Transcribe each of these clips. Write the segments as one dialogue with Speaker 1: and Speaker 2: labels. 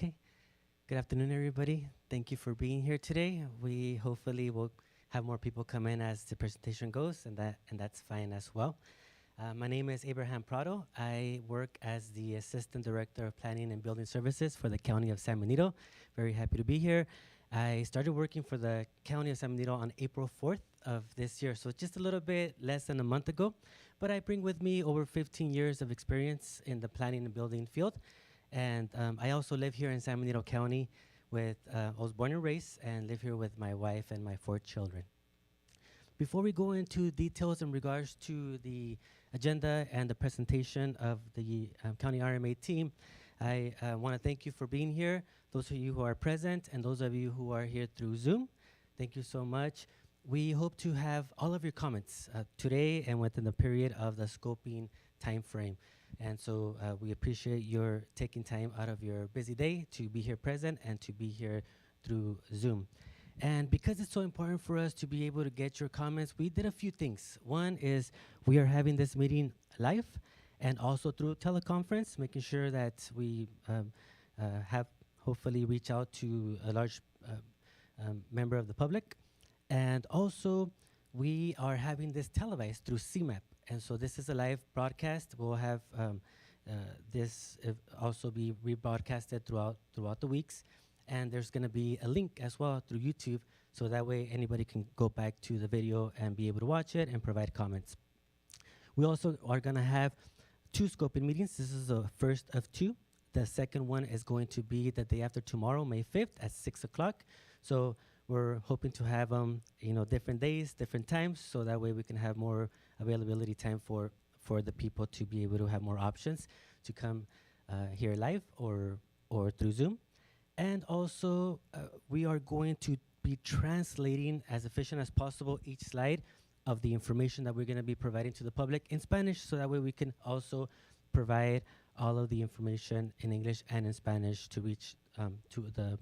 Speaker 1: Okay. Good afternoon, everybody. Thank you for being here today. We hopefully will have more people come in as the presentation goes, and that's fine as well. My name is Abraham Prado. I work as the Assistant Director of Planning and Building Services for the County of San Benito. Very happy to be here. I started working for the County of San Benito on April 4th of this year, so just a little bit less than a month ago. But I bring with me over 15 years of experience in the planning and building field. And I also live here in San Benito County I was born and raised and live here with my wife and my 4 children. Before we go into details in regards to the agenda and the presentation of the County RMA team, I want to thank you for being here, those of you who are present and those of you who are here through Zoom. Thank you so much. We hope to have all of your comments today and within the period of the scoping time frame. And so we appreciate your taking time out of your busy day to be here present and to be here through Zoom. And because it's so important for us to be able to get your comments, we did a few things. One is we are having this meeting live and also through teleconference, making sure that we have hopefully reach out to a large member of the public. And also we are having this televised through CMAP. And so this is a live broadcast. We'll have this also be rebroadcasted throughout the weeks. And there's going to be a link as well through YouTube, so that way anybody can go back to the video and be able to watch it and provide comments. We also are going to have 2 scoping meetings. This is the first of 2. The second one is going to be the day after tomorrow, May 5th at 6 o'clock. So we're hoping to have them, different days, different times, so that way we can have more availability time for the people to be able to have more options to come here live or through Zoom. And also, we are going to be translating as efficient as possible each slide of the information that we're going to be providing to the public in Spanish, so that way we can also provide all of the information in English and in Spanish to reach to the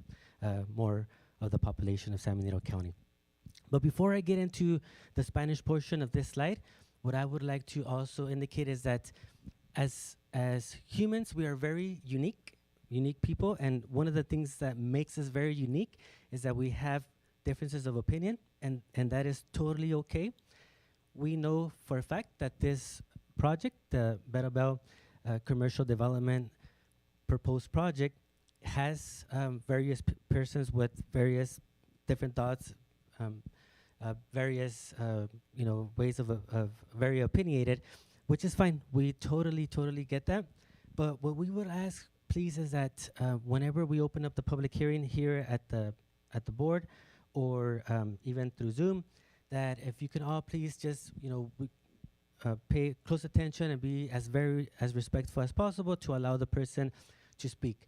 Speaker 1: more of the population of San Benito County. But before I get into the Spanish portion of this slide, what I would like to also indicate is that as humans, we are very unique people, and one of the things that makes us very unique is that we have differences of opinion, and that is totally okay. We know for a fact that this project, the Betabel Commercial Development proposed project, has various persons with various different thoughts, various ways of very opinionated, which is fine. We totally get that. But what we would ask, please, is that whenever we open up the public hearing here at the board, or even through Zoom, that if you can all please just pay close attention and be as respectful as possible to allow the person to speak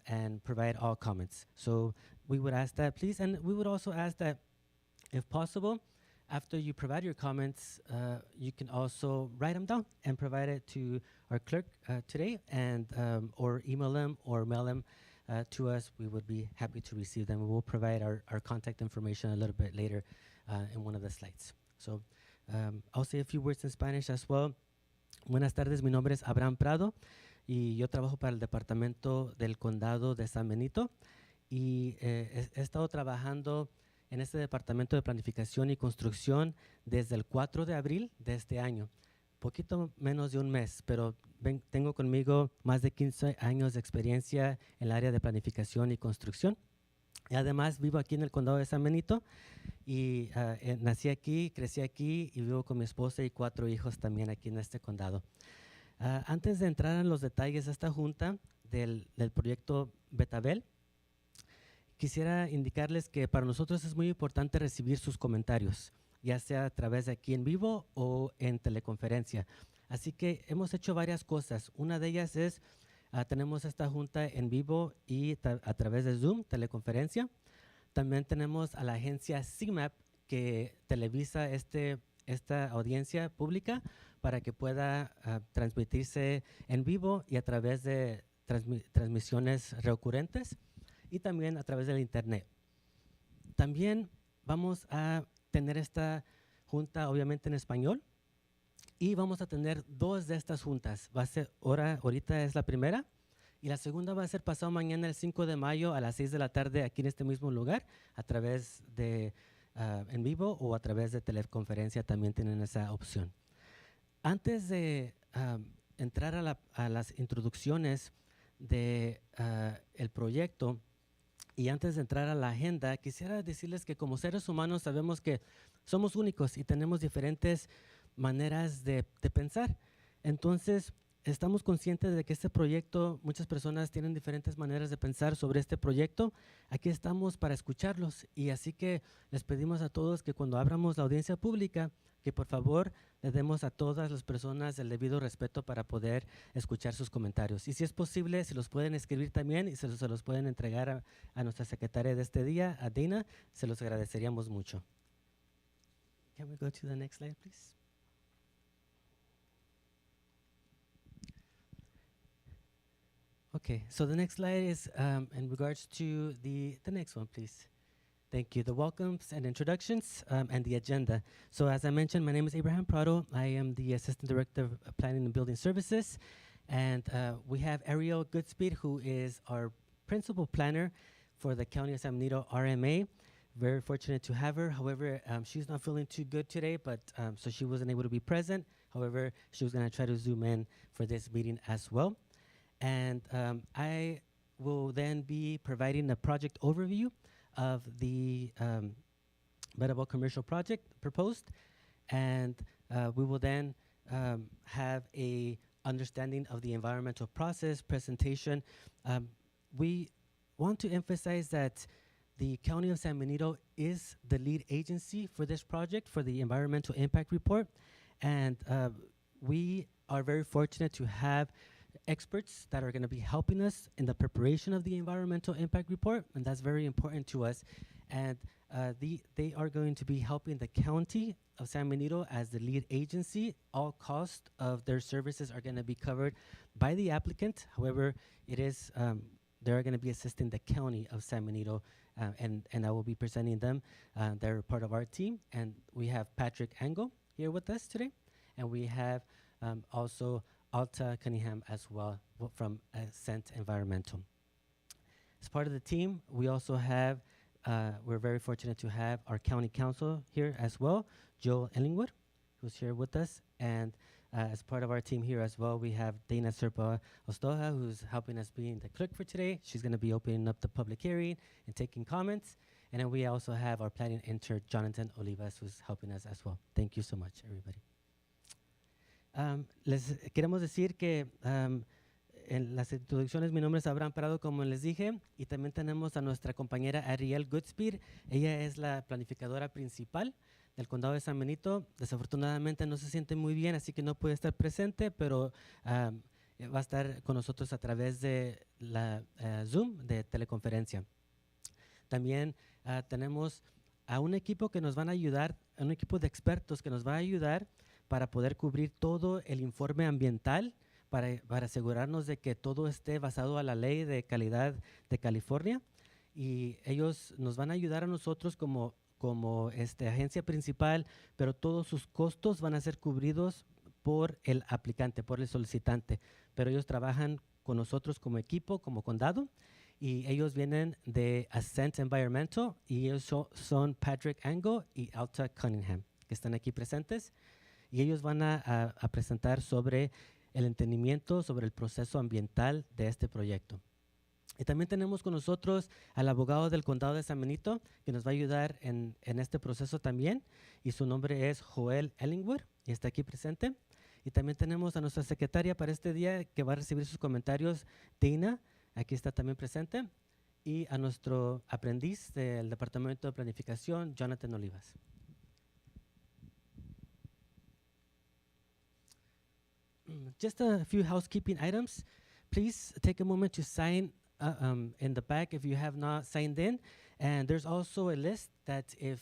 Speaker 1: and provide all comments. So we would ask that, please, and we would also ask that, if possible, after you provide your comments, you can also write them down and provide it to our clerk today, and or email them or mail them to us. We would be happy to receive them. We will provide our contact information a little bit later in one of the slides. So I'll say a few words in Spanish as well. Buenas tardes, mi nombre es Abraham Prado y yo trabajo para el Departamento del Condado de San Benito, y he estado trabajando en este Departamento de Planificación y Construcción desde el 4 de abril de este año. Poquito menos de un mes, pero tengo conmigo más de 15 años de experiencia en el área de planificación y construcción. Y además vivo aquí en el Condado de San Benito, y nací aquí, crecí aquí y vivo con mi esposa y 4 hijos también aquí en este condado. Antes de entrar en los detalles de esta junta del proyecto Betabel, quisiera indicarles que para nosotros es muy importante recibir sus comentarios, ya sea a través de aquí en vivo o en teleconferencia. Así que hemos hecho varias cosas. Una de ellas es, tenemos esta junta en vivo y a través de Zoom, teleconferencia. También tenemos a la agencia CMAP, que televisa esta audiencia pública para que pueda transmitirse en vivo y a través de transmisiones recurrentes, y también a través del internet. También vamos a tener esta junta obviamente en español, y vamos a tener 2 de estas juntas. Va a ser ahorita es la primera, Y la segunda va a ser pasado mañana, el 5 de mayo, a las 6 de la tarde, aquí en este mismo lugar, a través de en vivo o a través de teleconferencia, también tienen esa opción. Antes de entrar a las introducciones de el proyecto y antes de entrar a la agenda, quisiera decirles que como seres humanos sabemos que somos únicos y tenemos diferentes maneras de pensar. Entonces, estamos conscientes de que este proyecto, muchas personas tienen diferentes maneras de pensar sobre este proyecto. Aquí estamos para escucharlos y así que les pedimos a todos que cuando abramos la audiencia pública, que por favor le demos a todas las personas el debido respeto para poder escuchar sus comentarios. Y si es posible, se los pueden escribir también y se los pueden entregar a nuestra secretaria de este día, a Dana, se los agradeceríamos mucho. Can we go to the next slide, please? Okay, so the next slide is in regards to the next one, please. Thank you. The welcomes and introductions and the agenda. So as I mentioned, my name is Abraham Prado. I am the Assistant Director of Planning and Building Services. And we have Ariel Goodspeed, who is our Principal Planner for the County of San Benito RMA. Very fortunate to have her. However, she's not feeling too good today, but so she wasn't able to be present. However, she was going to try to Zoom in for this meeting as well. And I will then be providing a project overview of the Betabel commercial project proposed, and we will then have a understanding of the environmental process presentation. We want to emphasize that the County of San Benito is the lead agency for this project, for the environmental impact report, and we are very fortunate to have experts that are going to be helping us in the preparation of the environmental impact report, and that's very important to us. And they are going to be helping the County of San Benito as the lead agency. All costs of their services are going to be covered by the applicant. However, it is they're going to be assisting the County of San Benito, and I will be presenting them. They're part of our team, and we have Patrick Angle here with us today, and we have also Alta Cunningham as well from Ascent Environmental. As part of the team, we also have, we're very fortunate to have our county council here as well, Joel Ellingwood, who's here with us. And as part of our team here as well, we have Dana Serpa Ostoja, who's helping us being the clerk for today. She's going to be opening up the public hearing and taking comments. And then we also have our planning intern, Jonathan Olivas, who's helping us as well. Thank you so much, everybody. Les queremos decir que en las introducciones mi nombre es Abraham Prado, como les dije, y también tenemos a nuestra compañera Ariel Goodspeed. Ella es la planificadora principal del Condado de San Benito. Desafortunadamente no se siente muy bien, así que no puede estar presente, pero va a estar con nosotros a través de la Zoom de teleconferencia. También tenemos a un equipo que nos van a ayudar, a un equipo de expertos que nos va a ayudar para poder cubrir todo el informe ambiental, para asegurarnos de que todo esté basado a la ley de calidad de California. Y ellos nos van a ayudar a nosotros como agencia principal, pero todos sus costos van a ser cubridos por el aplicante, por el solicitante. Pero ellos trabajan con nosotros como equipo, como condado, y ellos vienen de Ascent Environmental, y ellos son Patrick Angle y Alta Cunningham, que están aquí presentes. Y ellos van a presentar sobre el entendimiento sobre el proceso ambiental de este proyecto. Y también tenemos con nosotros al abogado del Condado de San Benito, que nos va a ayudar en este proceso también, y su nombre es Joel Ellingwood, y está aquí presente. Y también tenemos a nuestra secretaria para este día, que va a recibir sus comentarios, Dana, aquí está también presente, y a nuestro aprendiz del Departamento de Planificación, Jonathan Olivas. Just a few housekeeping items. Please take a moment to sign in the back if you have not signed in. And there's also a list that if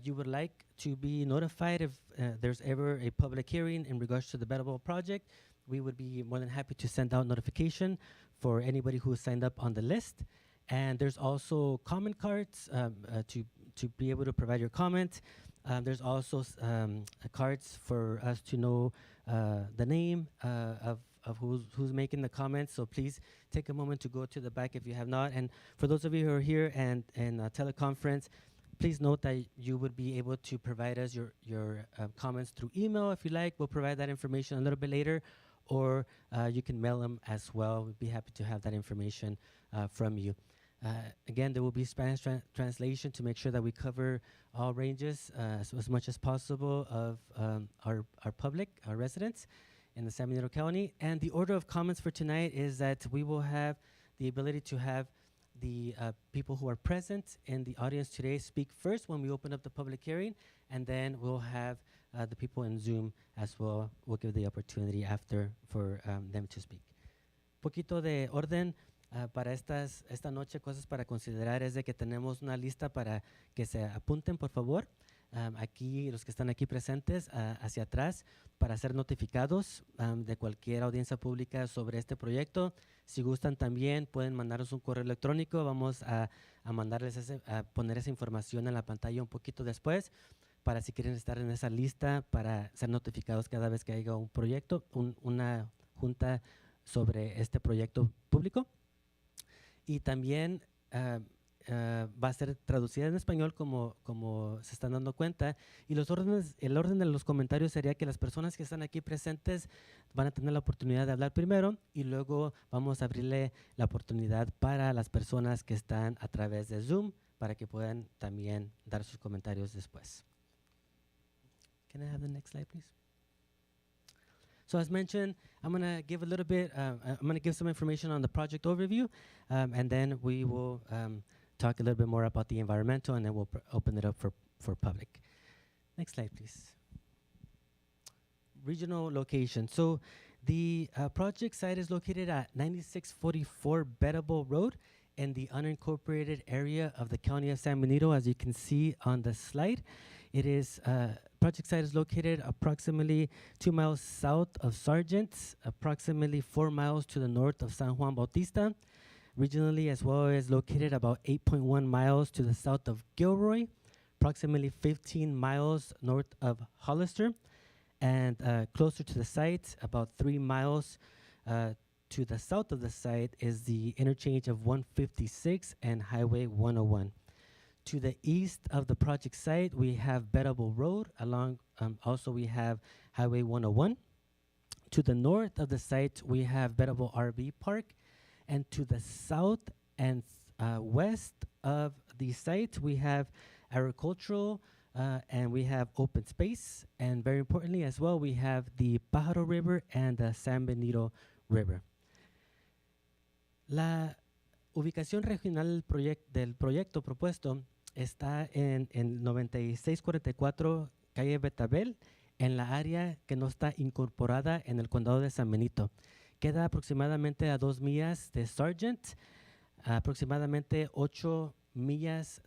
Speaker 1: you would like to be notified if there's ever a public hearing in regards to the Betabel project, we would be more than happy to send out notification for anybody who signed up on the list. And there's also comment cards to be able to provide your comment. There's also cards for us to know the name of who's making the comments. So please take a moment to go to the back if you have not. And for those of you who are here and teleconference, please note that you would be able to provide us your comments through email if you like. We'll provide that information a little bit later, or you can mail them as well. We'd be happy to have that information from you. Again, there will be Spanish translation to make sure that we cover all ranges as much as possible of our public, our residents in the San Benito County. And the order of comments for tonight is that we will have the ability to have the people who are present in the audience today speak first when we open up the public hearing, and then we'll have the people in Zoom as well. We'll give the opportunity after for them to speak. Poquito de orden para esta noche, cosas para considerar es de que tenemos una lista para que se apunten, por favor. Aquí, los que están aquí presentes, hacia atrás, para ser notificados de cualquier audiencia pública sobre este proyecto. Si gustan también, pueden mandarnos un correo electrónico. Vamos a mandarles a poner esa información en la pantalla un poquito después, para si quieren estar en esa lista, para ser notificados cada vez que haya un proyecto, una junta sobre este proyecto público. Y también va a ser traducida en español como se están dando cuenta, y el orden de los comentarios sería que las personas que están aquí presentes van a tener la oportunidad de hablar primero, y luego vamos a abrirle la oportunidad para las personas que están a través de Zoom para que puedan también dar sus comentarios después. Can I have the next slide, please? So as mentioned, I'm going to give a little bit, I'm going to give some information on the project overview, and then we will talk a little bit more about the environmental, and then we'll open it up for public. Next slide, please. Regional location. So the project site is located at 9644 Betabel Road in the unincorporated area of the County of San Benito, as you can see on the slide. It is, project site is located approximately 2 miles south of Sargent, approximately 4 miles to the north of San Juan Bautista. Regionally, as well, is located about 8.1 miles to the south of Gilroy, approximately 15 miles north of Hollister, and closer to the site, about 3 miles to the south of the site, is the interchange of 156 and Highway 101. To the east of the project site, we have Betabel Road. Along, also we have Highway 101. To the north of the site, we have Betabel RV Park. And to the south and west of the site, we have agricultural and we have open space. And very importantly as well, we have the Pájaro River and the San Benito River. La ubicación regional del proyecto propuesto está en 9644 calle Betabel, en la área que no está incorporada en el condado de San Benito. Queda aproximadamente a 2 millas de Sargent, aproximadamente 8 millas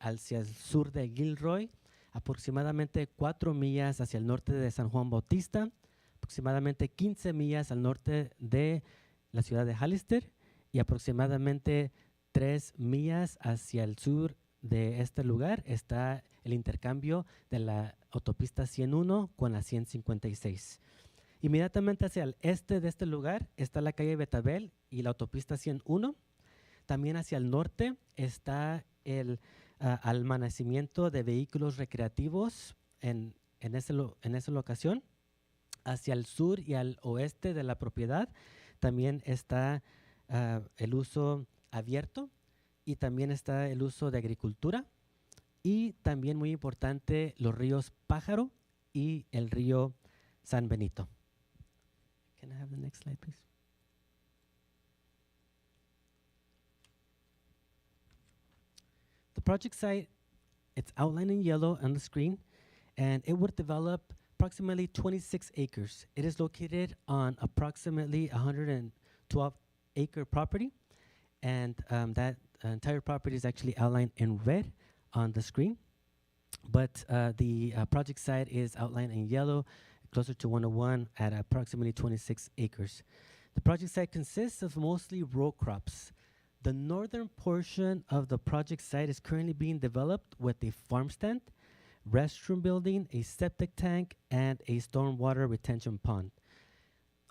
Speaker 1: hacia el sur de Gilroy, aproximadamente 4 millas hacia el norte de San Juan Bautista, aproximadamente 15 millas al norte de la ciudad de Hollister, y aproximadamente 3 millas hacia el sur de este lugar está el intercambio de la autopista 101 con la 156. Inmediatamente hacia el este de este lugar está la calle Betabel y la autopista 101. También hacia el norte está el almacenamiento de vehículos recreativos en esa locación. Hacia el sur y al oeste de la propiedad también está el uso abierto, y también está el uso de agricultura, y también muy importante los ríos Pájaro y el río San Benito. Can I have the next slide, please? The project site, it's outlined in yellow on the screen, and it would develop approximately 26 acres. It is located on approximately 112-acre property, and that entire property is actually outlined in red on the screen, but the project site is outlined in yellow, closer to 101 at approximately 26 acres. The project site consists of mostly row crops. The northern portion of the project site is currently being developed with a farm stand. restroom building, a septic tank, and a stormwater retention pond.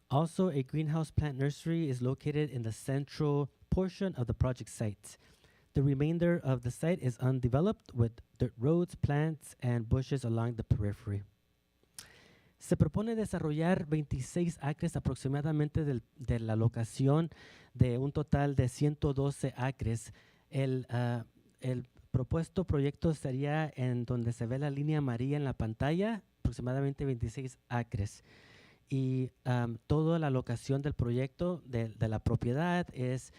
Speaker 1: Also, a greenhouse plant nursery is located in the central portion of the project site. The remainder of the site is undeveloped with dirt roads, plants, and bushes along the periphery. Se propone desarrollar 26 acres aproximadamente de la locación de un total de 112 acres. El propuesto proyecto sería en donde se ve la línea amarilla en la pantalla, aproximadamente 26 acres. Y toda la locación del proyecto de la propiedad es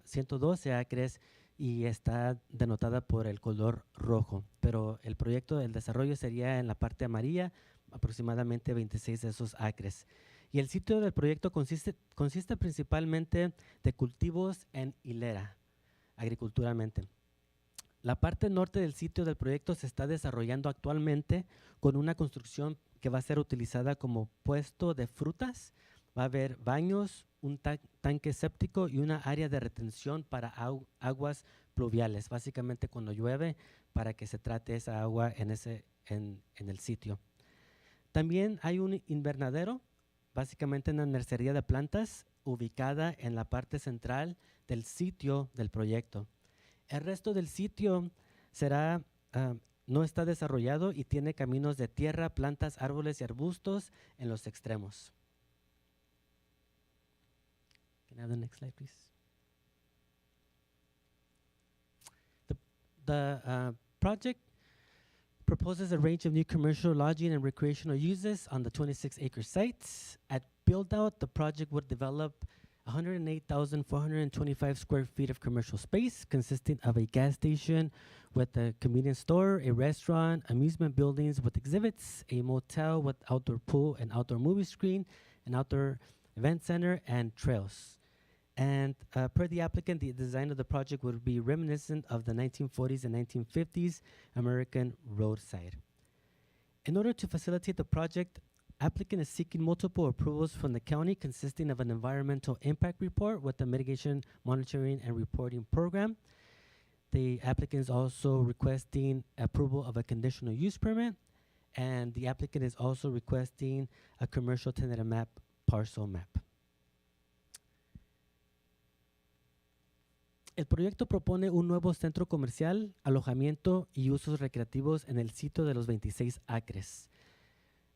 Speaker 1: 112 acres y está denotada por el color rojo. Pero el proyecto del desarrollo sería en la parte amarilla, aproximadamente 26 de esos acres. Y el sitio del proyecto consiste principalmente de cultivos en hilera, agriculturalmente. La parte norte del sitio del proyecto se está desarrollando actualmente con una construcción que va a ser utilizada como puesto de frutas. Va a haber baños, un tanque séptico y una área de retención para aguas pluviales, básicamente cuando llueve, para que se trate esa agua en el sitio. También hay un invernadero, básicamente una nursería de plantas ubicada en la parte central del sitio del proyecto. El resto del sitio no está desarrollado y tiene caminos de tierra, plantas, árboles y arbustos en los extremos. Can I have the next slide, please? The project proposes a range of new commercial, lodging, and recreational uses on the 26-acre site. At build-out, the project would develop 108,425 square feet of commercial space, consisting of a gas station with a convenience store, a restaurant, amusement buildings with exhibits, a motel with outdoor pool and outdoor movie screen, an outdoor event center, and trails. And per the applicant, the design of the project would be reminiscent of the 1940s and 1950s American roadside. In order to facilitate the project, applicant is seeking multiple approvals from the county consisting of an environmental impact report with a mitigation monitoring and reporting program. The applicant is also requesting approval of a conditional use permit, and the applicant is also requesting a commercial tentative map parcel map. El proyecto propone un nuevo centro comercial, alojamiento y usos recreativos en el sitio de los 26 acres.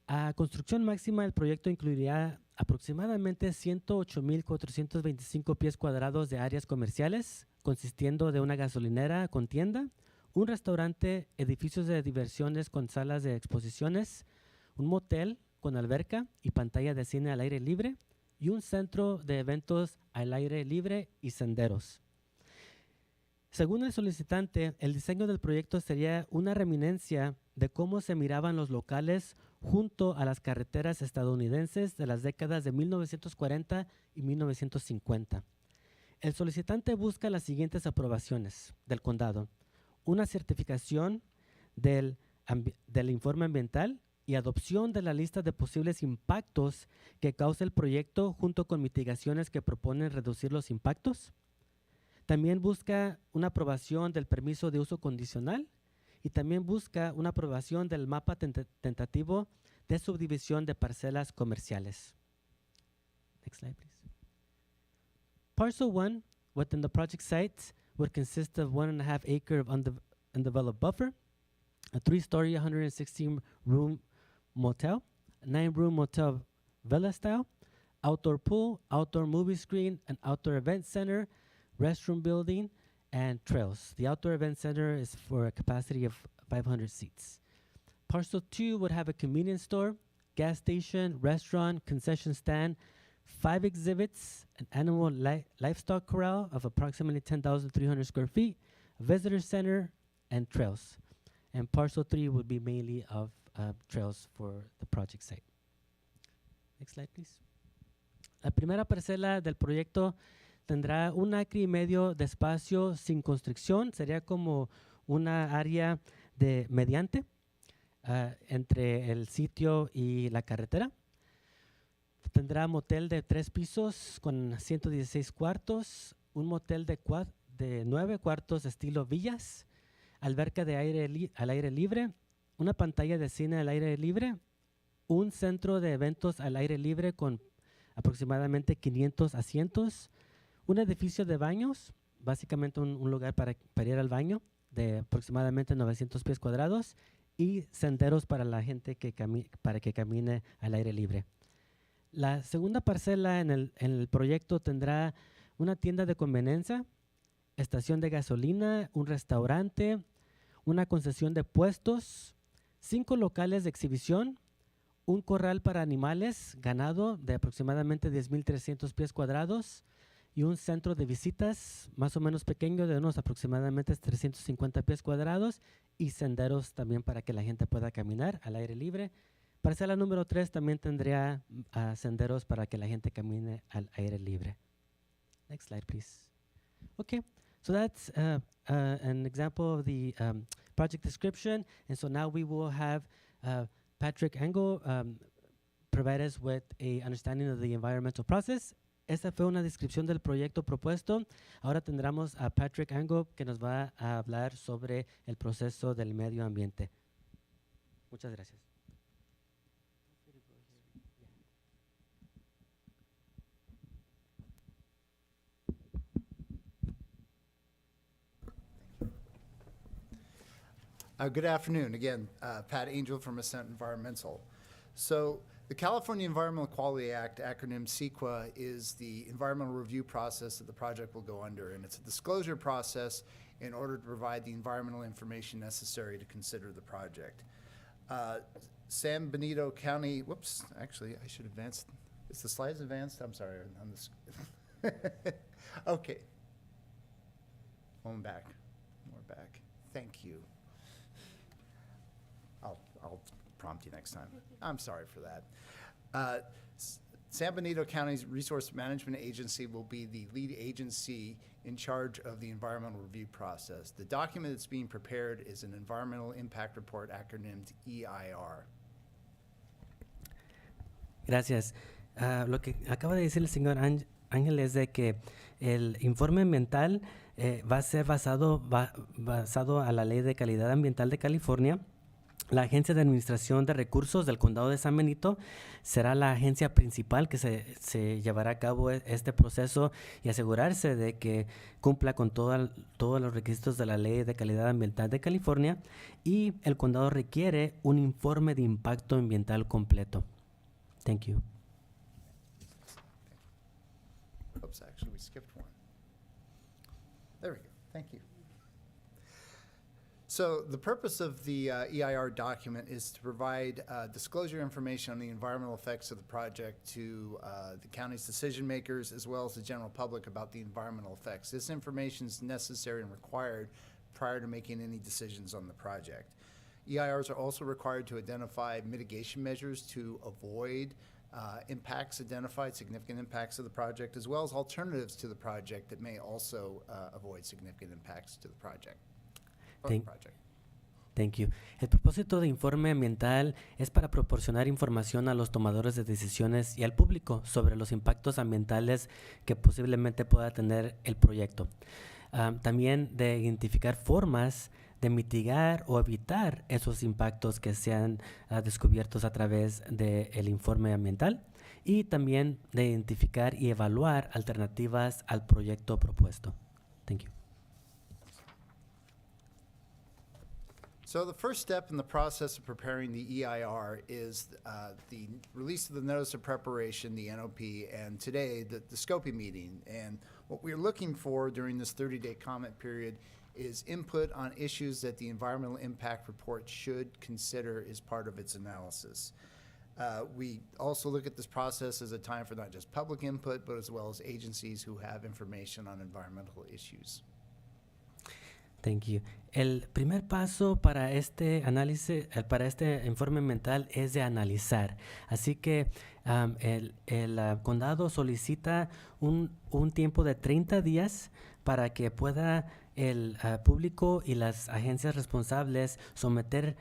Speaker 1: A construcción máxima, el proyecto incluirá aproximadamente 108,425 pies cuadrados de áreas comerciales, consistiendo de una gasolinera con tienda, un restaurante, edificios de diversiones con salas de exposiciones, un motel con alberca y pantalla de cine al aire libre, y un centro de eventos al aire libre y senderos. Según el solicitante, el diseño del proyecto sería una reminiscencia de cómo se miraban los locales junto a las carreteras estadounidenses de las décadas de 1940 y 1950. El solicitante busca las siguientes aprobaciones del condado: una certificación del informe ambiental y adopción de la lista de posibles impactos que causa el proyecto junto con mitigaciones que proponen reducir los impactos. También busca una aprobación del permiso de uso condicional y también busca una aprobación del mapa tentativo de subdivisión de parcelas comerciales. Next slide, please. Parcel 1 within the project site would consist of 1.5 acre of undeveloped buffer, a 3-story 116-room motel, a 9-room motel villa style, outdoor pool, outdoor movie screen, an outdoor event center, restroom building, and trails. The outdoor event center is for a capacity of 500 seats. Parcel 2 would have a convenience store, gas station, restaurant, concession stand, 5 exhibits, an animal livestock corral of approximately 10,300 square feet, a visitor center, and trails. And parcel 3 would be mainly of trails for the project site. Next slide, please. La primera parcela del proyecto tendrá 1,5 acres de espacio sin construcción. Sería como una área de mediante entre el sitio y la carretera. Tendrá motel de 3 pisos con 116 cuartos, un motel de 9 cuartos estilo villas, alberca de al aire libre, una pantalla de cine al aire libre, un centro de eventos al aire libre con aproximadamente 500 asientos, un edificio de baños, básicamente un lugar para ir al baño de aproximadamente 900 pies cuadrados y senderos para la gente para que camine al aire libre. La segunda parcela en el proyecto tendrá una tienda de conveniencia, estación de gasolina, un restaurante, una concesión de puestos, 5 locales de exhibición, un corral para animales, ganado de aproximadamente 10,300 pies cuadrados y un centro de visitas más o menos pequeño de unos aproximadamente 350 pies cuadrados y senderos también para que la gente pueda caminar al aire libre. Parcela número 3 también tendría senderos para que la gente camine al aire libre. Next slide, please. Okay, so that's an example of the project description. And so now we will have Patrick Ango provide us with a understanding of the environmental process. Esta fue una descripción del proyecto propuesto. Ahora tendremos a Patrick Ango que nos va a hablar sobre el proceso del medio ambiente. Muchas gracias.
Speaker 2: Good afternoon. Again, Pat Angel from Ascent Environmental. So the California Environmental Quality Act, acronym CEQA, is the environmental review process that the project will go under. And it's a disclosure process in order to provide the environmental information necessary to consider the project. San Benito County, whoops, actually, I should advance. Is the slides advanced? I'm sorry, on this. Okay. One back, more back. Thank you. I'll prompt you next time. I'm sorry for that. San Benito County's Resource Management Agency will be the lead agency in charge of the environmental review process. The document that's being prepared is an Environmental Impact Report, acronymed EIR.
Speaker 1: Gracias. Lo que acaba de decir el señor Ángel es de que el informe ambiental va a ser basado a la Ley de Calidad Ambiental de California. La Agencia de Administración de Recursos del Condado de San Benito será la agencia principal que se llevará a cabo este proceso y asegurarse de que cumpla con todos los requisitos de la Ley de Calidad Ambiental de California, y el condado requiere un informe de impacto ambiental completo. Thank you.
Speaker 2: Oops, actually, we skipped one. There we go. Thank you. So the purpose of the EIR document is to provide disclosure information on the environmental effects of the project to the county's decision makers as well as the general public about the environmental effects. This information is necessary and required prior to making any decisions on the project. EIRs are also required to identify mitigation measures to avoid significant impacts of the project, as well as alternatives to the project that may also avoid significant impacts to the project.
Speaker 1: Thank you. El propósito de informe ambiental es para proporcionar información a los tomadores de decisiones y al público sobre los impactos ambientales que posiblemente pueda tener el proyecto. También de identificar formas de mitigar o evitar esos impactos que sean descubiertos a través del informe ambiental, y también de identificar y evaluar alternativas al proyecto propuesto. Thank you.
Speaker 2: So the first step in the process of preparing the EIR is the release of the Notice of Preparation, the NOP, and today the scoping meeting. And what we're looking for during this 30-day comment period is input on issues that the Environmental Impact Report should consider as part of its analysis. We also look at this process as a time for not just public input, but as well as agencies who have information on environmental issues.
Speaker 1: Thank you. El primer paso para este análisis, para este informe ambiental es de analizar. Así que el condado solicita un tiempo de 30 días para que pueda el público y las agencias responsables someter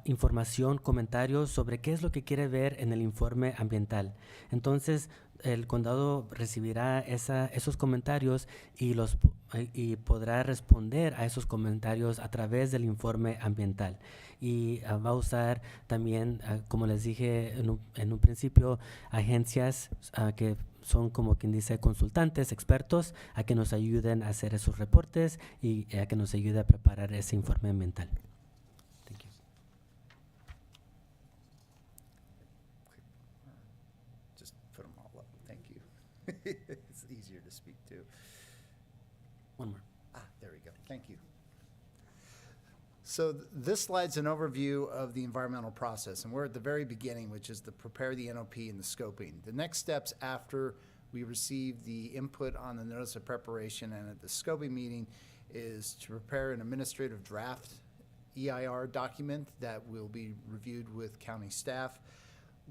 Speaker 1: información, comentarios sobre qué es lo que quiere ver en el informe ambiental. Entonces, el condado recibirá esos comentarios y podrá responder a esos comentarios a través del informe ambiental. Y va a usar también, como les dije en un principio, agencias que son, como quien dice, consultantes, expertos, a que nos ayuden a hacer esos reportes y a que nos ayude a preparar ese informe ambiental. Thank you.
Speaker 2: Just put them all up. Thank you. It's easier to speak to.
Speaker 1: One more.
Speaker 2: There we go. Thank you. So this slide's an overview of the environmental process, and we're at the very beginning, which is to prepare the NOP and the scoping. The next steps after we receive the input on the notice of preparation and at the scoping meeting is to prepare an administrative draft EIR document that will be reviewed with county staff.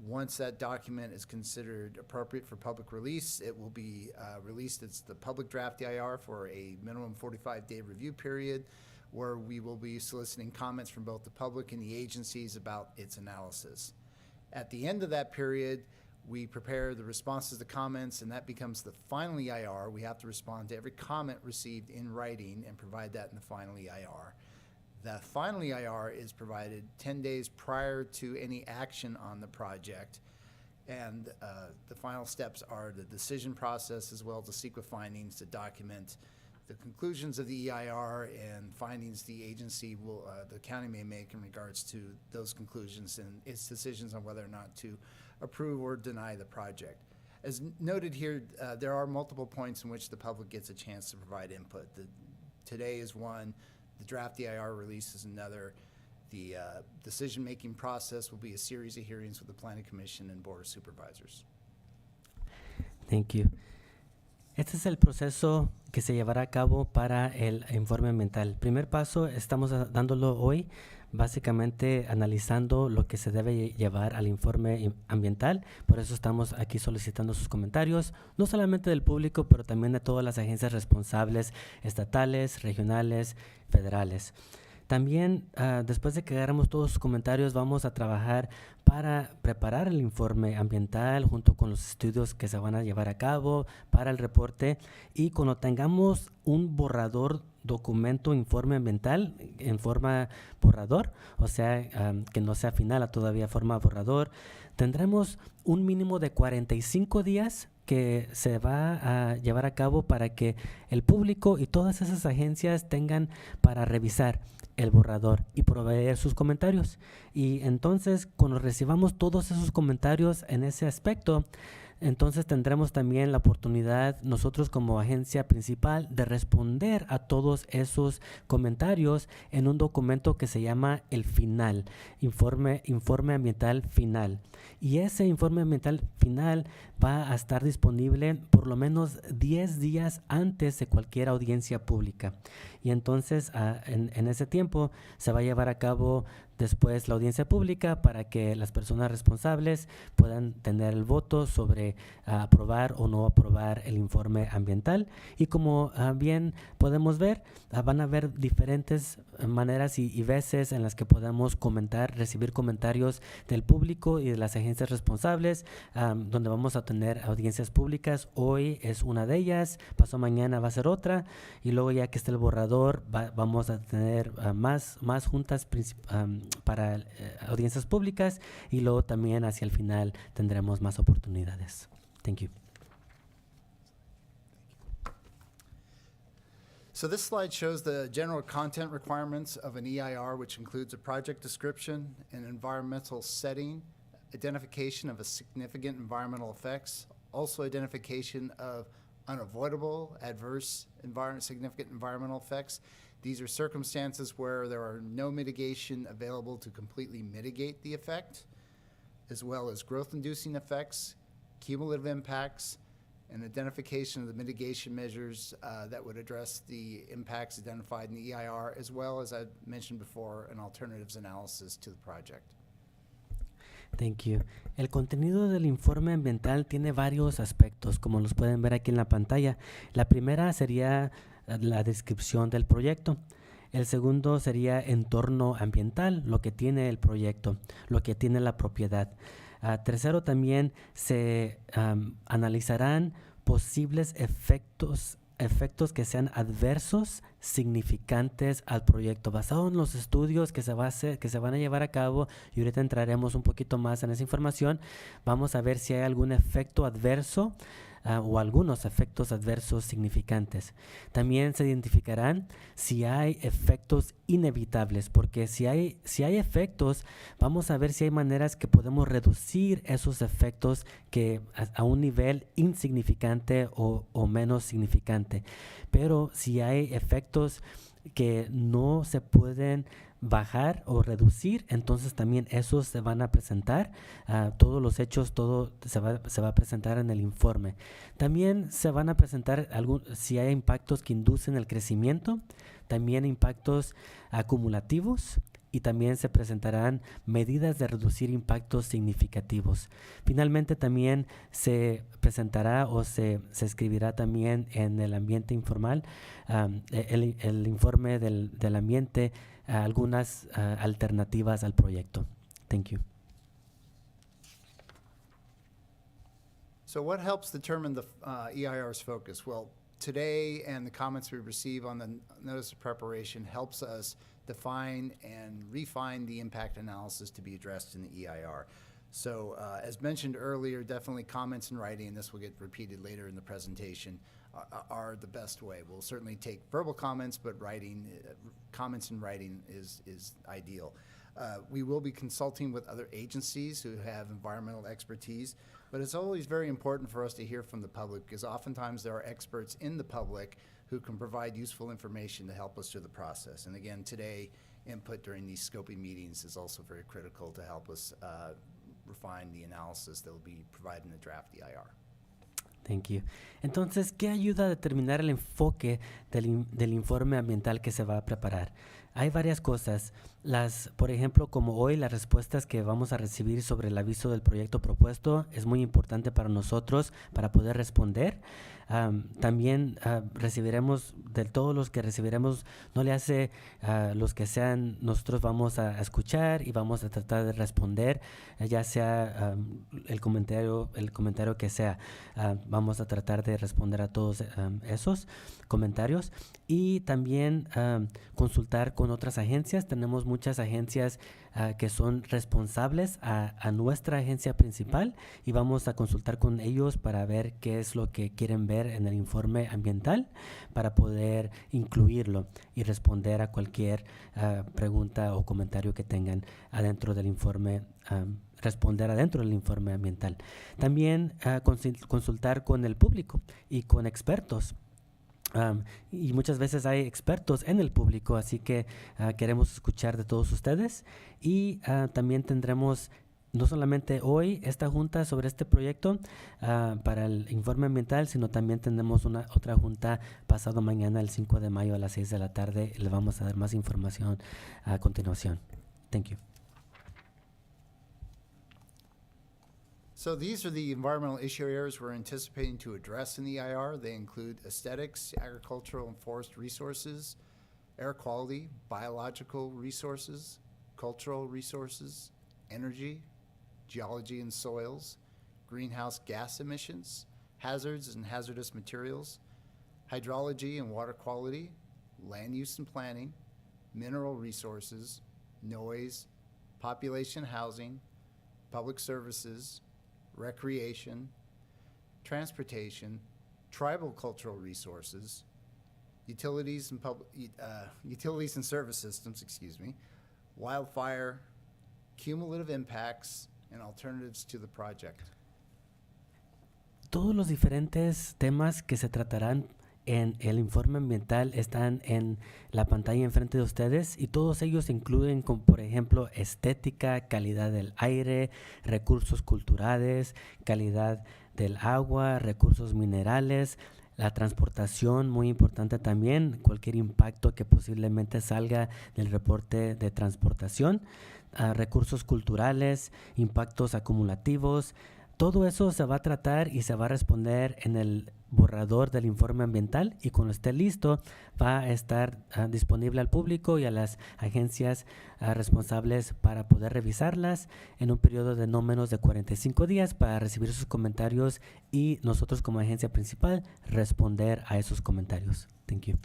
Speaker 2: Once that document is considered appropriate for public release, it will be released as the public draft EIR for a minimum 45-day review period, where we will be soliciting comments from both the public and the agencies about its analysis. At the end of that period, we prepare the responses to comments, and that becomes the final EIR. We have to respond to every comment received in writing and provide that in the final EIR. The final EIR is provided 10 days prior to any action on the project, and the final steps are the decision process as well as the CEQA findings to document the conclusions of the EIR and findings the agency will, the county may make in regards to those conclusions and its decisions on whether or not to approve or deny the project. As noted here, there are multiple points in which the public gets a chance to provide input. Today is one, the draft EIR release is another. The decision-making process will be a series of hearings with the Planning Commission and Board of Supervisors.
Speaker 1: Thank you. Este es el proceso que se llevará a cabo para el informe ambiental. Primer paso, estamos dándolo hoy, básicamente analizando lo que se debe llevar al informe ambiental. Por eso estamos aquí solicitando sus comentarios, no solamente del público, pero también de todas las agencias responsables, estatales, regionales, federales. También, después de que agarremos todos sus comentarios, vamos a trabajar para preparar el informe ambiental junto con los estudios que se van a llevar a cabo para el reporte. Y cuando tengamos un borrador documento, informe ambiental en forma borrador, o sea, que no sea final, todavía forma borrador, tendremos un mínimo de 45 días que se va a llevar a cabo para que el público y todas esas agencias tengan para revisar el borrador y proveer sus comentarios. Y entonces, cuando recibamos todos esos comentarios en ese aspecto, entonces tendremos también la oportunidad nosotros como agencia principal de responder a todos esos comentarios en un documento que se llama el final, informe ambiental final. Y ese informe ambiental final va a estar disponible por lo menos 10 días antes de cualquier audiencia pública. Y entonces en ese tiempo se va a llevar a cabo después la audiencia pública para que las personas responsables puedan tener el voto sobre aprobar o no aprobar el informe ambiental. Y como bien podemos ver, van a haber diferentes maneras y veces en las que podamos recibir comentarios del público y de las agencias responsables, donde vamos a tener audiencias públicas. Hoy es una de ellas, pasado mañana va a ser otra, y luego ya que esté el borrador vamos a tener más juntas para audiencias públicas, y luego también hacia el final tendremos más oportunidades. Thank you.
Speaker 2: So this slide shows the general content requirements of an EIR, which includes a project description, an environmental setting, identification of a significant environmental effects, also identification of unavoidable adverse significant environmental effects. These are circumstances where there are no mitigation available to completely mitigate the effect, as well as growth-inducing effects, cumulative impacts, and identification of the mitigation measures that would address the impacts identified in the EIR, as well as I mentioned before, an alternatives analysis to the project.
Speaker 1: Thank you. El contenido del informe ambiental tiene varios aspectos, como los pueden ver aquí en la pantalla. La primera sería la descripción del proyecto. El segundo sería entorno ambiental, lo que tiene el proyecto, lo que tiene la propiedad. Tercero, también se analizarán posibles efectos que sean adversos significantes al proyecto, basado en los estudios que se van a llevar a cabo, y ahorita entraremos un poquito más en esa información. Vamos a ver si hay algún efecto adverso o algunos efectos adversos significantes. También se identificarán si hay efectos inevitables, porque si hay efectos, vamos a ver si hay maneras que podemos reducir esos efectos que a un nivel insignificante o menos significante. Pero si hay efectos que no se pueden bajar o reducir, entonces también esos se van a presentar, todos los hechos, todo se va a presentar en el informe. También se van a presentar si hay impactos que inducen el crecimiento, también impactos acumulativos, y también se presentarán medidas de reducir impactos significativos. Finalmente, también se presentará o se escribirá también en el ambiente informal, el informe del ambiente, algunas alternativas al proyecto. Thank you.
Speaker 2: So what helps determine the EIR's focus? Well, today and the comments we receive on the notice of preparation helps us define and refine the impact analysis to be addressed in the EIR. So as mentioned earlier, definitely comments in writing, and this will get repeated later in the presentation, are the best way. We'll certainly take verbal comments, but comments in writing is ideal. We will be consulting with other agencies who have environmental expertise, but it's always very important for us to hear from the public, because oftentimes there are experts in the public who can provide useful information to help us through the process. And again, today, input during these scoping meetings is also very critical to help us refine the analysis that will be provided in the draft EIR.
Speaker 1: Thank you. Entonces, ¿qué ayuda a determinar el enfoque del informe ambiental que se va a preparar? Hay varias cosas. Por ejemplo, como hoy, las respuestas que vamos a recibir sobre el aviso del proyecto propuesto es muy importante para nosotros para poder responder. También recibiremos, de todos los que recibiremos, no le hace los que sean, nosotros vamos a escuchar y vamos a tratar de responder, ya sea el comentario que sea. Vamos a tratar de responder a todos esos comentarios, y también consultar con otras agencias. Tenemos muchas agencias que son responsables a nuestra agencia principal, y vamos a consultar con ellos para ver qué es lo que quieren ver en el informe ambiental, para poder incluirlo y responder a cualquier pregunta o comentario que tengan adentro del informe, responder adentro del informe ambiental. También consultar con el público y con expertos. Y muchas veces hay expertos en el público, así que queremos escuchar de todos ustedes. Y también tendremos no solamente hoy esta junta sobre este proyecto para el informe ambiental, sino también tendremos otra junta pasado mañana, el 5 de mayo a las 6 de la tarde. Le vamos a dar más información a continuación. Thank you.
Speaker 2: So these are the environmental issue areas we're anticipating to address in the EIR. They include aesthetics, agricultural and forest resources, air quality, biological resources, cultural resources, energy, geology and soils, greenhouse gas emissions, hazards and hazardous materials, hydrology and water quality, land use and planning, mineral resources, noise, population housing, public services, recreation, transportation, tribal cultural resources, utilities and service systems, wildfire, cumulative impacts, and alternatives to the project.
Speaker 1: Todos los diferentes temas que se tratarán en el informe ambiental están en la pantalla enfrente de ustedes, y todos ellos incluyen, como por ejemplo, estética, calidad del aire, recursos culturales, calidad del agua, recursos minerales, la transportación, muy importante también, cualquier impacto que posiblemente salga del reporte de transportación, recursos culturales, impactos acumulativos, Todo eso se va a tratar y se va a responder en el borrador del informe ambiental, y cuando esté listo va a estar disponible al público y a las agencias responsables para poder revisarlas en un periodo de no menos de 45 días para recibir sus comentarios y nosotros como agencia principal responder a esos comentarios. Thank you.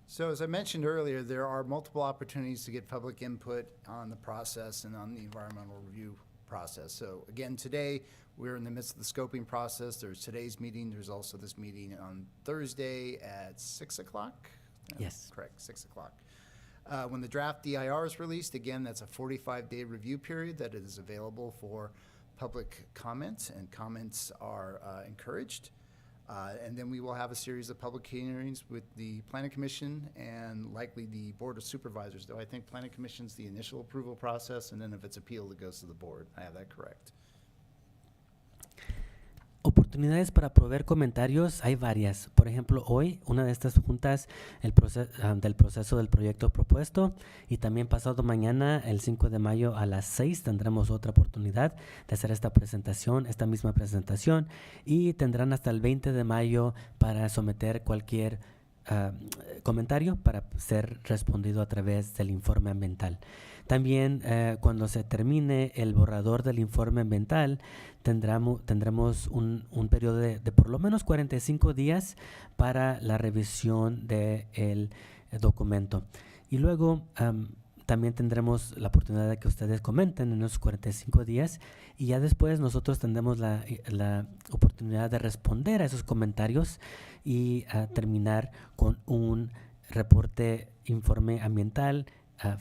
Speaker 2: So as I mentioned earlier, there are multiple opportunities to get public input on the process and on the environmental review process. So again, today, we're in the midst of the scoping process. There's today's meeting. There's also this meeting on Thursday at 6 o'clock?
Speaker 1: Yes.
Speaker 2: Correct, 6 o'clock. When the draft DIR is released, again, that's a 45-day review period that is available for public comment, and comments are encouraged. And then we will have a series of public hearings with the Planning Commission and likely the Board of Supervisors, though I think Planning Commission's the initial approval process, and then if it's appealed, it goes to the board. I have that correct.
Speaker 1: Oportunidades para proveer comentarios hay varias. Por ejemplo, hoy una de estas juntas del proceso del proyecto propuesto, y también pasado mañana, el 5 de mayo a las 6, tendremos otra oportunidad de hacer esta misma presentación, y tendrán hasta el 20 de mayo para someter cualquier comentario para ser respondido a través del informe ambiental. También cuando se termine el borrador del informe ambiental, tendremos un periodo de por lo menos 45 días para la revisión del documento. Y luego también tendremos la oportunidad de que ustedes comenten en esos 45 días, y ya después nosotros tendremos la oportunidad de responder a esos comentarios y terminar con un informe ambiental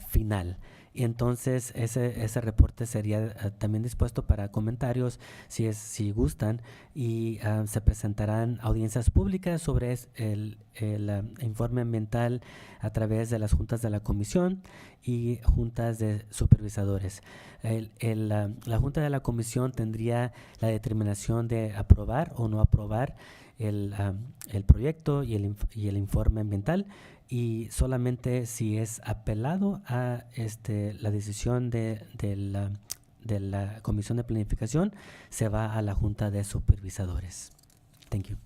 Speaker 1: final. Y entonces ese reporte sería también dispuesto para comentarios si gustan, y se presentarán audiencias públicas sobre el informe ambiental a través de las juntas de la comisión y juntas de supervisadores. La junta de la comisión tendría la determinación de aprobar o no aprobar el proyecto y el informe ambiental, y solamente si es apelado a la decisión de la Comisión de Planificación, se va a la Junta de Supervisadores. Thank you.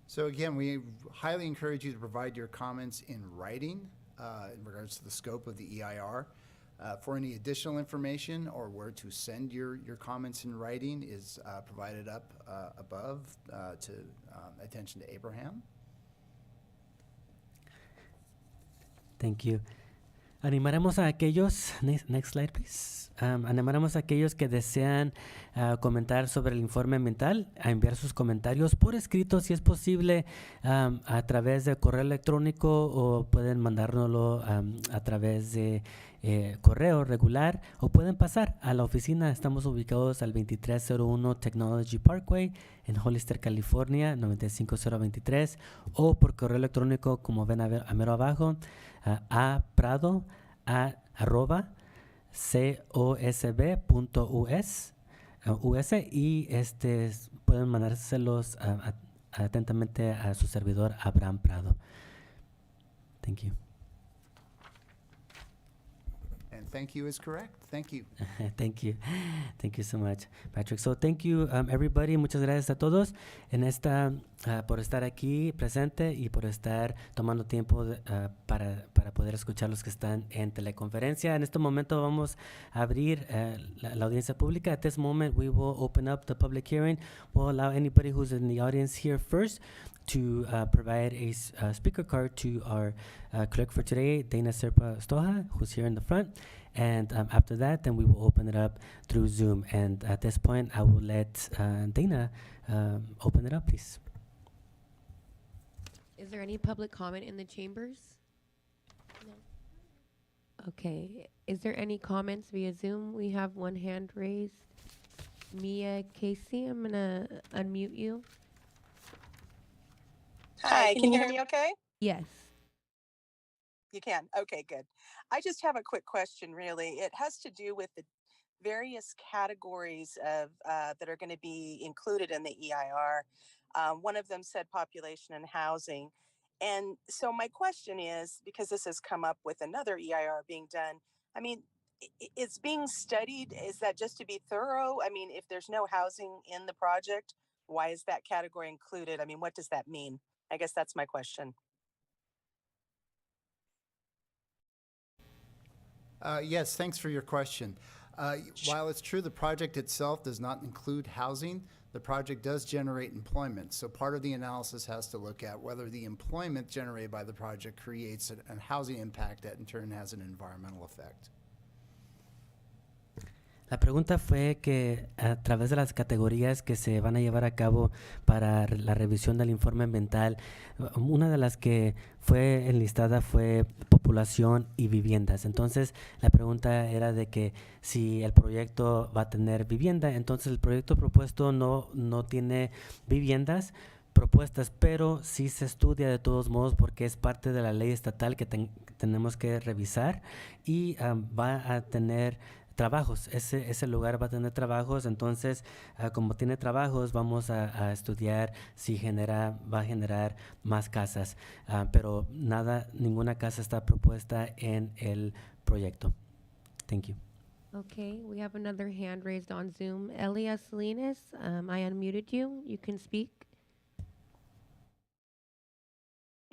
Speaker 2: So again, we highly encourage you to provide your comments in writing in regards to the scope of the EIR. For any additional information or where to send your comments in writing is provided up above to attention to Abraham.
Speaker 1: Thank you. Animaremos a aquellos, next slide please. Animaremos a aquellos que desean comentar sobre el informe ambiental a enviar sus comentarios por escrito, si es posible, a través de correo electrónico, o pueden mandárnoslo a través de correo regular, o pueden pasar a la oficina. Estamos ubicados al 2301 Technology Parkway en Hollister, California, 95023, o por correo electrónico, como ven a mero abajo, a prado @ cosb.us, y pueden mandárselos atentamente a su servidor Abraham Prado. Thank you.
Speaker 2: And thank you is correct. Thank you.
Speaker 1: Thank you. Thank you so much, Patrick. So thank you, everybody. Muchas gracias a todos por estar aquí presente y por estar tomando tiempo para poder escuchar los que están en teleconferencia. En este momento vamos a abrir la audiencia pública. At this moment, we will open up the public hearing. We'll allow anybody who's in the audience here first to provide a speaker card to our clerk for today, Dana Serpa Stoja, who's here in the front. And after that, then we will open it up through Zoom. And at this point, I will let Dana open it up, please.
Speaker 3: Is there any public comment in the chambers? No. Okay. Is there any comments via Zoom? We have one hand raised. Mia Casey, I'm going to unmute you.
Speaker 4: Hi, can you hear me okay?
Speaker 3: Yes.
Speaker 4: You can? Okay, good. I just have a quick question, really. It has to do with the various categories of that are going to be included in the EIR. One of them said population and housing. And so my question is, because this has come up with another EIR being done, I mean, it's being studied. Is that just to be thorough? I mean, if there's no housing in the project, why is that category included? I mean, what does that mean? I guess that's my question.
Speaker 2: Yes, thanks for your question. While it's true the project itself does not include housing, the project does generate employment. So part of the analysis has to look at whether the employment generated by the project creates a housing impact that in turn has an environmental effect.
Speaker 1: La pregunta fue que a través de las categorías que se van a llevar a cabo para la revisión del informe ambiental, una de las que fue enlistada fue población y viviendas. Entonces, la pregunta era de que si el proyecto va a tener vivienda. Entonces, el proyecto propuesto no tiene viviendas propuestas, pero sí se estudia de todos modos porque es parte de la ley estatal que tenemos que revisar y va a tener trabajos. Ese lugar va a tener trabajos, entonces como tiene trabajos vamos a estudiar si va a generar más casas, pero ninguna casa está propuesta en el proyecto. Thank you.
Speaker 3: Okay, we have another hand raised on Zoom. Elia Salinas, I unmuted you. You can speak.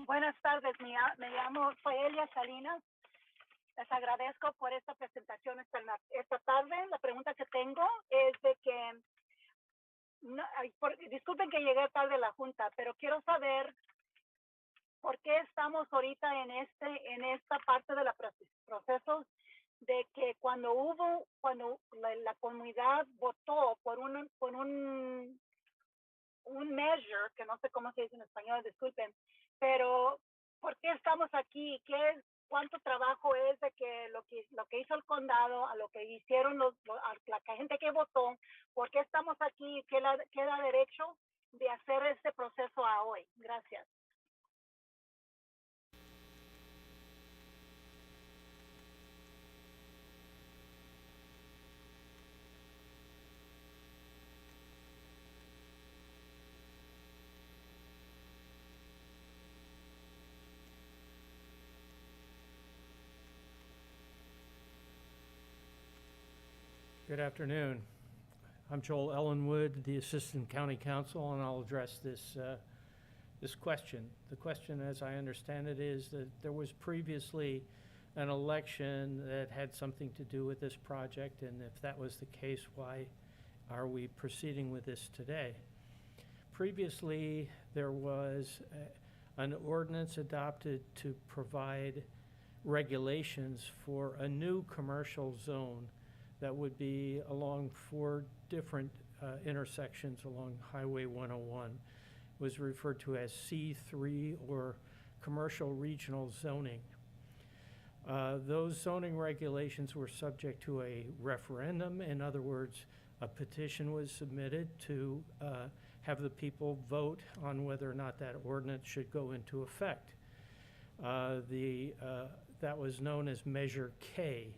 Speaker 5: Buenas tardes, me llamo, soy Elia Salinas. Les agradezco por esta presentación esta tarde. La pregunta que tengo es de que, disculpen que llegué tarde a la junta, pero quiero saber por qué estamos ahorita en esta parte de los procesos de que cuando la comunidad votó por un measure, que no sé cómo se dice en español, disculpen, pero ¿por qué estamos aquí? ¿Cuánto trabajo es de que lo que hizo el condado, a lo que hicieron la gente que votó? ¿Por qué estamos aquí? ¿Qué da derecho de hacer este proceso a hoy? Gracias.
Speaker 6: Good afternoon. I'm Joel Ellenwood, the Assistant County Counsel, and I'll address this question. The question, as I understand it, is that there was previously an election that had something to do with this project, and if that was the case, why are we proceeding with this today? Previously, there was an ordinance adopted to provide regulations for a new commercial zone that would be along 4 different intersections along Highway 101. It was referred to as C3 or Commercial Regional Zoning. Those zoning regulations were subject to a referendum. In other words, a petition was submitted to have the people vote on whether or not that ordinance should go into effect. That was known as Measure K,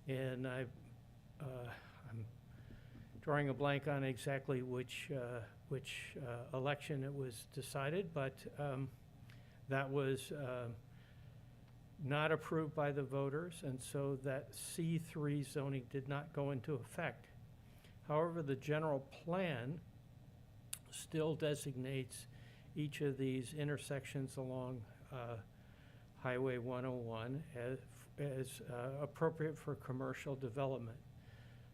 Speaker 6: and I'm drawing a blank on exactly which election it was decided, but that was not approved by the voters, and so that C3 zoning did not go into effect. However, the general plan still designates each of these intersections along Highway 101 as appropriate for commercial development.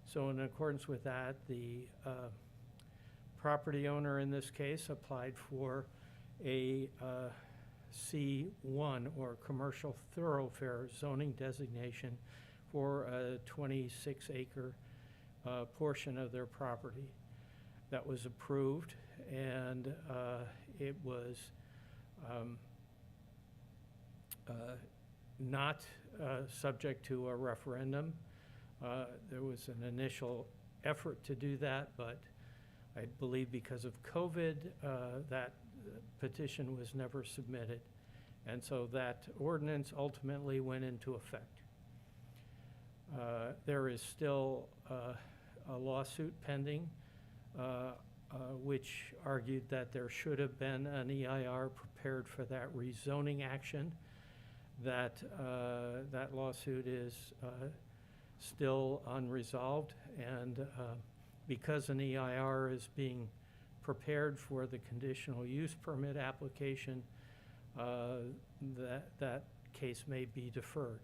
Speaker 6: So in accordance with that, the property owner in this case applied for a C1 or commercial thoroughfare zoning designation for a 26-acre portion of their property. That was approved, and it was not subject to a referendum. There was an initial effort to do that, but I believe because of COVID, that petition was never submitted. And so that ordinance ultimately went into effect. There is still a lawsuit pending which argued that there should have been an EIR prepared for that rezoning action. That lawsuit is still unresolved, and because an EIR is being prepared for the conditional use permit application, that case may be deferred.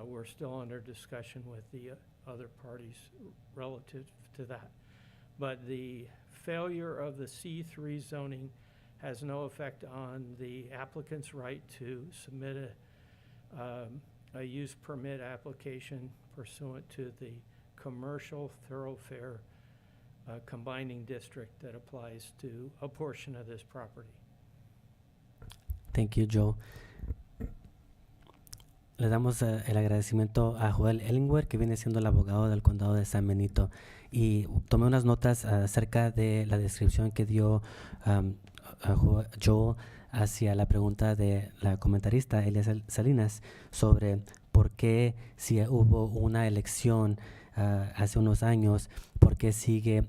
Speaker 6: We're still under discussion with the other parties relative to that. But the failure of the C3 zoning has no effect on the applicant's right to submit a use permit application pursuant to the commercial thoroughfare combining district that applies to a portion of this property.
Speaker 1: Thank you, Joe. Le damos el agradecimiento a Joel Ellingworth, que viene siendo el abogado del condado de San Benito. Y tomé unas notas acerca de la descripción que dio Joel hacia la pregunta de la comentarista Elias Salinas sobre por qué, si hubo una elección hace unos años, por qué sigue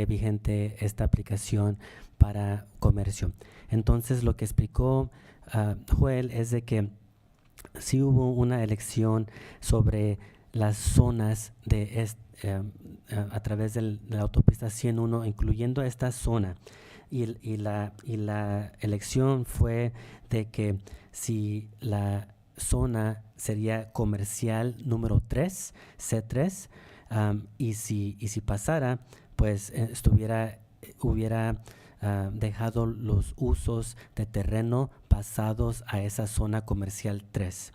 Speaker 1: vigente esta aplicación para comercio. Entonces, lo que explicó Joel es de que sí hubo una elección sobre las zonas de a través de la autopista 101, incluyendo esta zona. Y la elección fue de que si la zona sería comercial número 3, C3, y si pasara, pues hubiera dejado los usos de terreno pasados a esa zona comercial 3.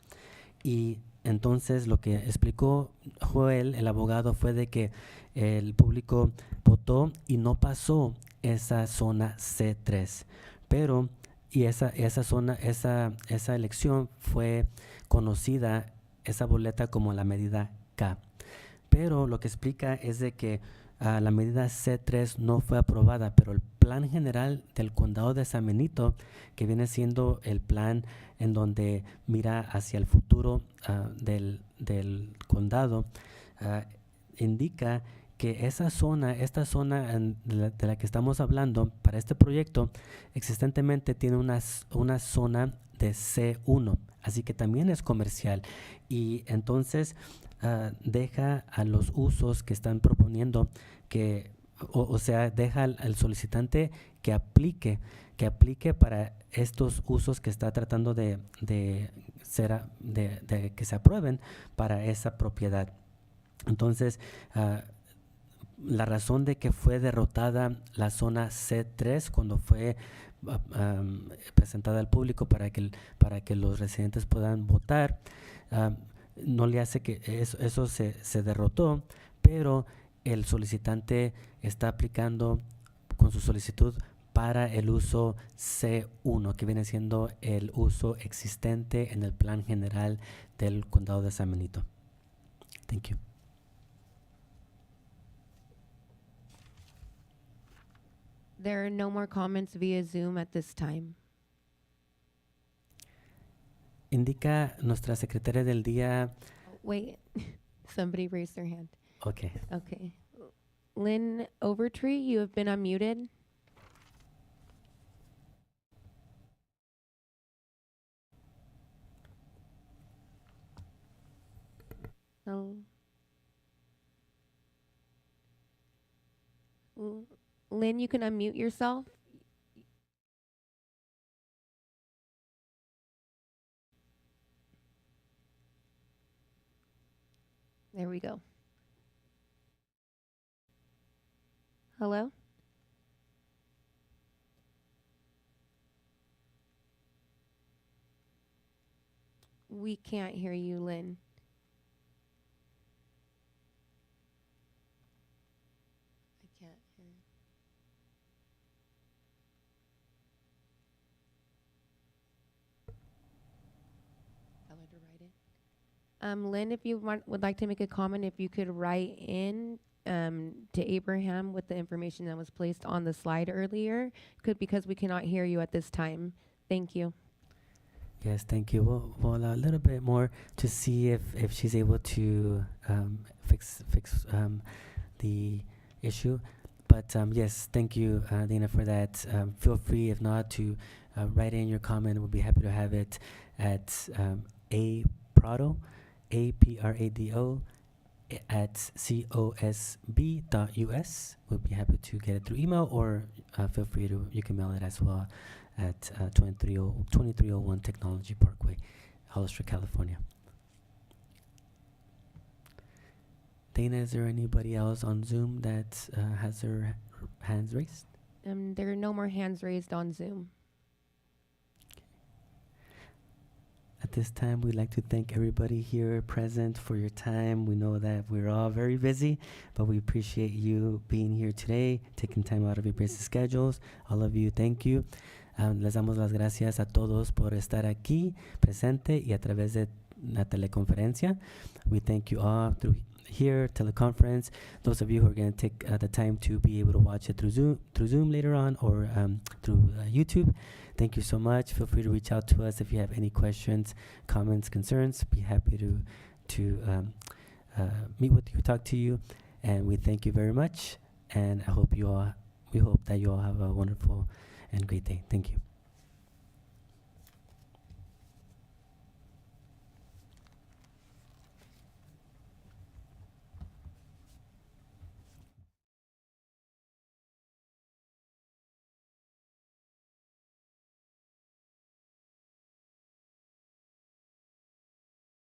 Speaker 1: Y entonces lo que explicó Joel, el abogado, fue de que el público votó y no pasó esa zona C3. Pero, y esa elección fue conocida, esa boleta, como la medida K. Pero lo que explica es de que la medida C3 no fue aprobada, pero el plan general del condado de San Benito, que viene siendo el plan en donde mira hacia el futuro del condado, indica que esta zona de la que estamos hablando para este proyecto existentemente tiene una zona de C1, así que también es comercial, y entonces deja a los usos que están proponiendo que, o sea, deja al solicitante que aplique para estos usos que está tratando de que se aprueben para esa propiedad. Entonces, la razón de que fue derrotada la zona C3 cuando fue presentada al público para que los residentes puedan votar, no le hace que eso se derrotó, pero el solicitante está aplicando con su solicitud para el uso C1, que viene siendo el uso existente en el plan general del condado de San Benito. Thank you.
Speaker 3: There are no more comments via Zoom at this time.
Speaker 1: Indica nuestra secretaria del día.
Speaker 3: Wait, somebody raised their hand.
Speaker 1: Okay.
Speaker 3: Okay. Lynn Overtree, you have been unmuted. Oh. Lynn, you can unmute yourself. There we go. Hello? We can't hear you, Lynn. I can't hear. Tell her to write in. Lynn, if you would like to make a comment, if you could write in to Abraham with the information that was placed on the slide earlier, because we cannot hear you at this time. Thank you.
Speaker 1: Yes, thank you. We'll a little bit more to see if she's able to fix the issue. But yes, thank you, Dana, for that. Feel free, if not, to write in your comment. We'll be happy to have it at aprado, aprado, at cosb.us. We'll be happy to get it through email, or feel free to, you can mail it as well at 2301 Technology Parkway, Hollister, California. Dana, is there anybody else on Zoom that has their hands raised?
Speaker 3: There are no more hands raised on Zoom.
Speaker 1: At this time, we'd like to thank everybody here present for your time. We know that we're all very busy, but we appreciate you being here today, taking time out of your busy schedules. All of you, thank you. Les damos las gracias a todos por estar aquí, presente y a través de la teleconferencia. We thank you all through here, teleconference. Those of you who are going to take the time to be able to watch it through Zoom later on, or through YouTube, thank you so much. Feel free to reach out to us if you have any questions, comments, concerns. Be happy to meet with you, talk to you, and we thank you very much. And we hope that you all have a wonderful and great day. Thank you.